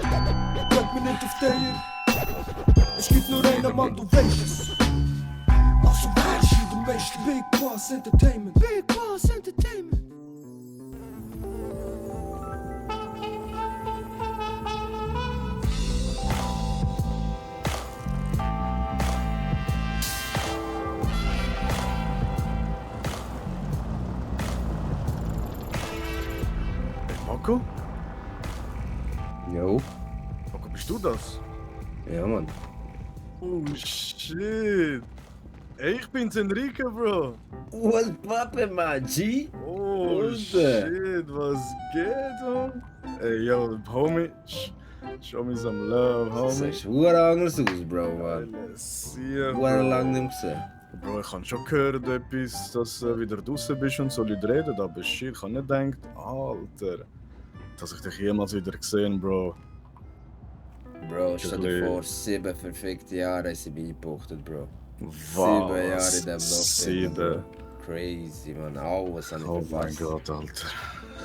Bleib mir nicht auf der. Es gibt nur einen Mann, du weißt es. Also weißt du, du weißt Big Boss Entertainment. Big Boss Entertainment. Marco? Jo. Marco, bist du das? Ja, Mann. Oh shit. Ey, ich bin's Enrique, Bro. Was Pappe, Mann, G? Oh Alter. shit, was geht, man? Ey, yo, Homie, show me some love, Das Homie. sieht verdammt anders aus, Bro, Mann. Sehr, Verdammt lang Bro. nicht gesehen. Bro, ich habe schon gehört, etwas, dass du wieder draußen bist und so Leute reden, aber shit, ich habe nicht gedacht, Alter, dass ich dich jemals wieder gesehen, Bro. Bro, stell dir Wirklich. vor, 7 perfekte Jahre haben sie eingebuchtet, Bro. Was? 7 Jahre in dem Loch. 7. Crazy, man. Alles habe ich Oh mein verpasst. Gott, Alter.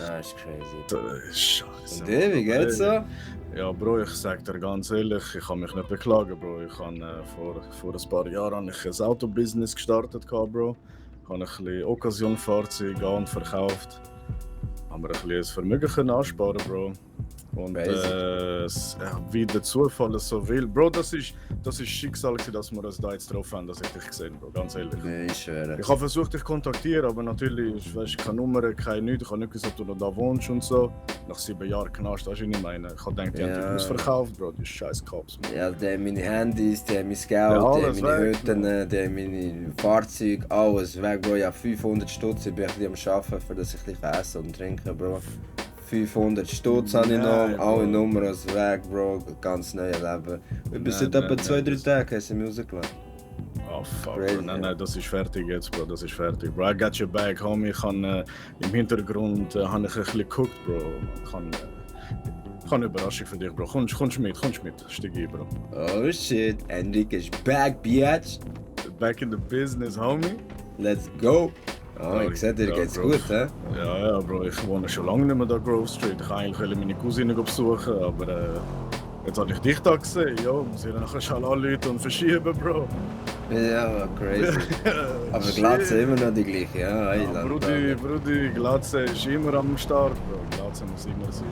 Das ist crazy. Das ist scheiße. Und dir, wie geht's so? Ja, Bro, ich sag dir ganz ehrlich, ich kann mich nicht beklagen, Bro. Ich habe vor ein paar Jahren ein Autobusiness gestartet, Bro. Ich habe ein bisschen Occasion-Fahrzeuge an- und verkauft. Haben wir ein bisschen das Vermögen können ansparen, Bro. Und wie der Zufall es so will. Bro, das ist Schicksal, dass wir uns da jetzt drauf haben, dass ich dich gesehen habe, Bro, ganz ehrlich. Nee, ich schwöre. Ich habe versucht, dich zu kontaktieren, aber natürlich, weißt, keine Nummer, kein nichts. Ich habe nicht gesagt, ob du noch da wohnst und so. Nach 7 Jahren Knast, das ist nicht meine. Ich habe gedacht, die haben dich ausverkauft, Bro, die scheiß Cops. Man. Ja, die haben meine Handys, die haben mein Geld, Ja, die haben alles meine weg, Hütten, die haben meine Fahrzeuge, alles weg, Bro. Ja, 500 Stutz, ich bin ein bisschen am Arbeiten, für dass ich ein bisschen essen und trinken, Bro. 500 Stutz habe ich noch, Nein, alle Bro. Nummern weg, Bro. Ganz neues Leben. Ich bin seit etwa 2-3 Tagen, haben sie mich rausgelassen. Oh fuck, Crazy, Bro. Nein, ja. nein, das ist fertig jetzt, Bro, das ist fertig. Bro, I got your back, homie. Ich habe im Hintergrund habe ich ein bisschen geguckt, Bro. Ich habe eine Überraschung für dich, Bro. Kommst mit, steig ein, Bro. Oh shit, Enrique is back, bitch. Back in the business, homie. Let's go. Oh, ich sehe, dir Ja, geht's Bro. gut, hä? Ja, Bro, ich wohne schon lange nicht mehr da Grove Street. Ich wollte eigentlich meine Cousine besuchen, aber jetzt habe ich dich da gesehen. Ja, muss ich nachher schon anrufen und verschieben, Bro. Ja, crazy. Aber Glatze immer noch die gleiche, ja? Ja, Brudi, Glatze ist immer am Start, Bro. Glatze muss immer sein.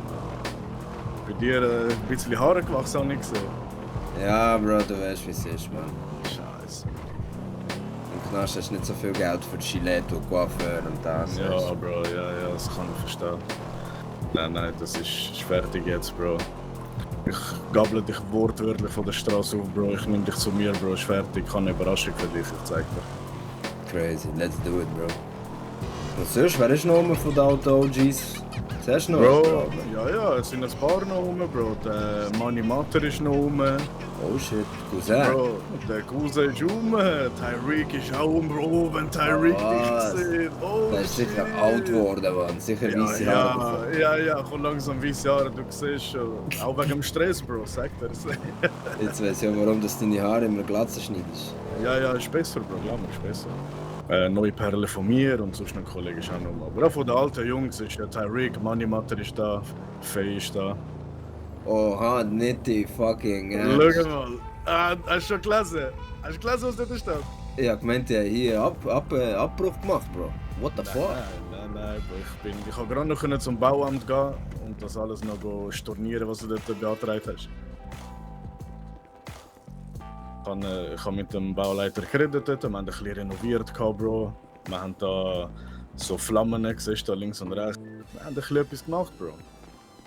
Bei dir ein bisschen Haare gewachsen, habe ich gesehen. Ja, Bro, du weißt, wie es ist, man. Scheiße. Im Knast hast du nicht so viel Geld für Gillette und Coiffeur und das. Ja, weißt du. Bro, ja, das kann ich verstehen. Nein, das ist fertig jetzt, Bro. Ich gabble dich wortwörtlich von der Straße auf, Bro. Ich nehme dich zu mir, Bro. Ist fertig. Ich habe eine Überraschung für dich, ich zeig dir. Crazy, let's do it, Bro. Und sonst, wer ist noch rum von den alten OGs? Siehst du noch? Bro, ja, es sind ein paar noch rum, Bro. Der Money Matter ist noch rum. Oh shit, Cousin. Bro, der Cousin ist rum. Tyreek ist auch rum, Bro. Wenn Tyreek Was? dich sieht. Oh, Der ist sicher shit. alt geworden, Mann. Sicher weisse Haare bekommen. Ja, komm langsam weisse Haare, du siehst schon. Auch wegen dem Stress, Bro, sag dir das. Jetzt weiss ich auch, warum du deine Haare immer glatt schneidest. Ja, ist besser, Bro, glaub mir, ist besser. Neue Perle von mir und sonst noch ein Kollege ist auch noch mal. Aber auch von den alten Jungs ist ja Tyreek, Money Matter ist da, Faye ist da. Oha, nicht die fucking. Schau mal. Hast du schon gelesen? Hast du gelesen, was dort steht? Ich hab gemeint, die haben hier Abbruch gemacht, Bro. What the fuck? Nein, Bro. Ich habe gerade noch zum Bauamt gehen und das alles noch stornieren, was du dort beantragt hast. Ich habe mit dem Bauleiter geredet dort, wir haben ein bisschen renoviert, Bro. Wir haben da so Flammen gesehen, da links und rechts. Wir haben ein bisschen etwas gemacht, Bro.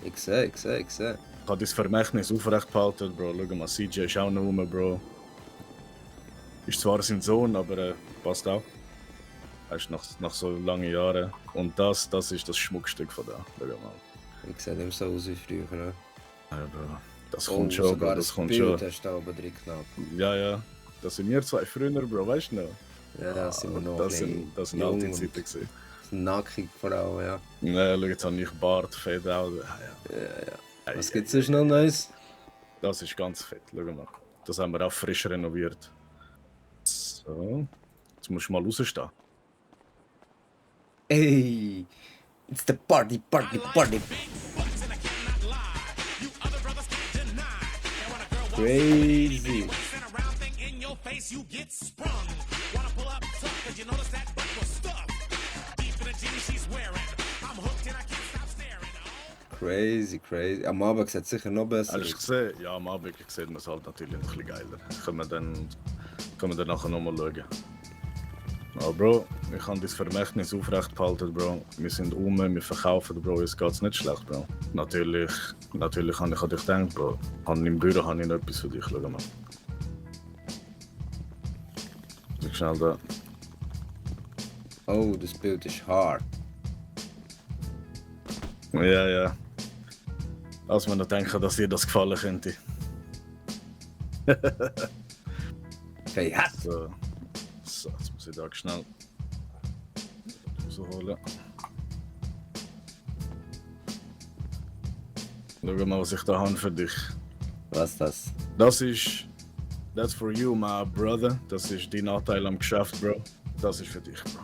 Ich sehe. Ich habe das Vermächtnis aufrecht behalten, Bro. Schau mal, CJ ist auch noch rum, Bro. Ist zwar sein Sohn, aber passt auch. Weißt, nach so langen Jahren. Und das ist das Schmuckstück von da. Schau mal. Ich sehe nicht so aus wie früher, ne? Ja, Bro. Das kommt schon, Bro. sogar Das ein kommt Bild schon. hast du da oben drin knapp. Ja. Das sind wir zwei früher, Bro. Weißt du noch? Ja, das sind wir noch Das ein sind jung alte und Zeiten gewesen. nackig vor allem, ja. Ja, schau, jetzt habe ich Bart, Fade out. Ja. Was gibt's sonst noch Neues? Das ist ganz fett, schau mal. Das haben wir auch frisch renoviert. So. Jetzt musst du mal rausstehen. Hey, it's the party. Crazy. Crazy, crazy. Am Abend sieht es sicher noch besser Hast du aus. gesehen? Ja, am Abend sieht man es halt natürlich noch ein bisschen geiler. Können wir dann nachher nochmal schauen. Aber Bro, ich habe dein Vermächtnis aufrecht behalten, Bro. Wir sind wir verkaufen, Bro. Uns geht's nicht schlecht, Bro. Natürlich habe ich an dich gedacht, Bro. Im Büro habe ich noch etwas für dich. Schau mal. Schau schnell da. Oh, das Bild ist hart. Ja. Als wir noch denken, dass dir das gefallen könnte. Okay, hat. So, jetzt muss ich da schnell rausholen. Schau mal, was ich da habe für dich. Was das? That's for you, my brother. Das ist dein Anteil am Geschäft, Bro. Das ist für dich, Bro.